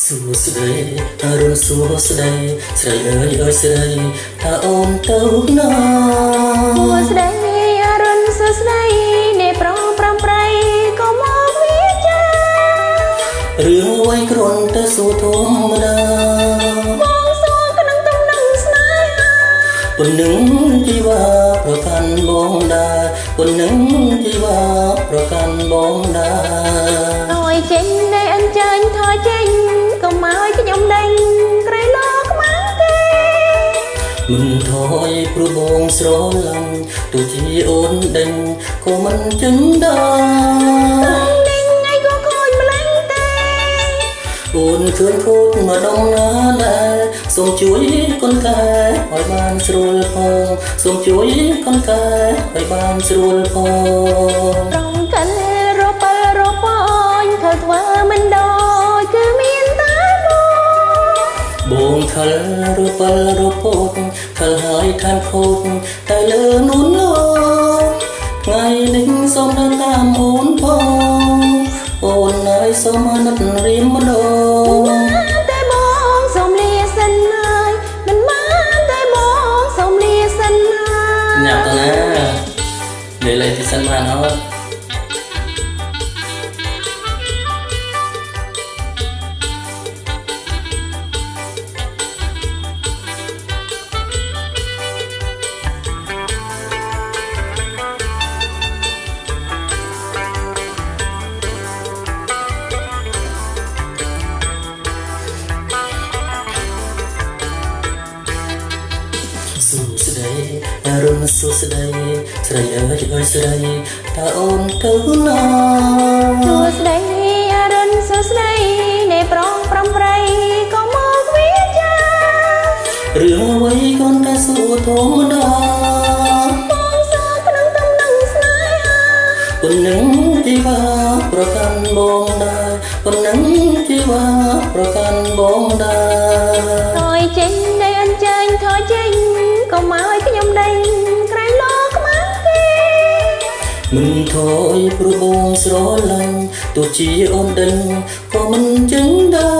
សួស្ដីអរុនសួស្ដីស្រីអើយស្រីថាអូនទៅណាសួស្ដីអរុនសួស្ដីអ្នកប្រងប្រំប្រៃក៏មកវាចារឿងអ្វីគ្រាន់តែសួរធម្មតាបងសួរក្នុងទំនឹងស្នេហាប៉ុណ្ណឹងជីវ៉ាប្រកាន់បងដែរប៉ុណ្ណឹងជីវ៉ាប្រកាន់បងដែរឲ្យចេញដែលអញ្ជើញថយចេញកុំឲ្យខ្ញុំដេញក្រៃលោខ្មាំងទេមិនថយព្រោះបងស្រឡាញ់ទោះជាអូនដេញក៏មិនចឹងដែរដេញថ្ងៃក៏ខូចម្លេះទេអូនឃើញខូចម្ដងណាដែរសូមជួយកូនកែឲ្យបានស្រួលផងសូមជួយកូនកែឲ្យបានស្រួលផងត្រង់កិនរពិលរពញធ្វើធ្វើមិនដូចគឺមានតែបងខលរពិលរពកខលហើយឋានខូចតែលើនោះលោកថ្ងៃនេះសូមដើរតាមអូនផងអូនហើយសូមអាណិតរៀមម្ដងតែបងសូមលាសិនហើយមិនបានតែបងសូមលាសិនហើយញ៉ាំទៅណាលេលេទីសិនបានអត់សួស្ដីអរុនសួស្ដីស្រីអើយស្រីថាអូនទៅណាសួស្ដីអរុនសួស្ដីអ្នកប្រងប្រំប្រៃក៏មកវាចារឿងអ្វីកូនតែសួរធម្មតាបងសួរក្នុងទំនឹងស្នេហាប៉ុណ្ណឹងជីវ៉ាប្រកាន់បងដែរប៉ុណ្ណឹងជីវ៉ាប្រកាន់បងដែរថយចេញដែលអញ្ជើញថយចេញកុំឲ្យខ្ញុំដេញក្រៃលោខ្មាំងទេមិនថយព្រោះបងស្រឡាញ់ទោះជាអូនដេញក៏មិនចឹងដែ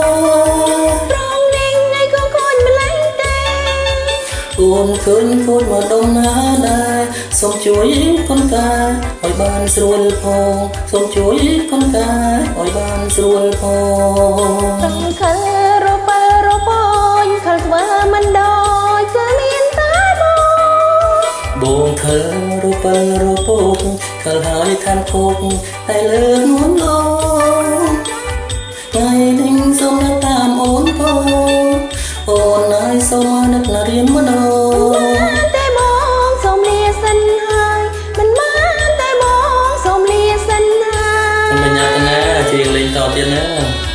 រប្រងនេះថ្ងៃក៏ខូចម្លេះទេអូនឃើញខូចមកដុំណាដែរសូមជួយកូនកែឲ្យបានស្រួលផងសូមជួយកូនកែឲ្យបានស្រួលផងត្រង់ខលរពិលរពញខលធ្វើមិនដូចគឺមានតែបងខលរពិលរពកខលហើយឋានខូចតែលើនួនអូនថ្ងៃនេះសូមនៅតាមអូនផងអូនហើយសូមអាណិតរៀមម្ដងតែបងសូមលាសិនហើយមិនបានតែបងសូមលាសិនហើយមិនញ៉ាំណាជាលេងតទៀតណា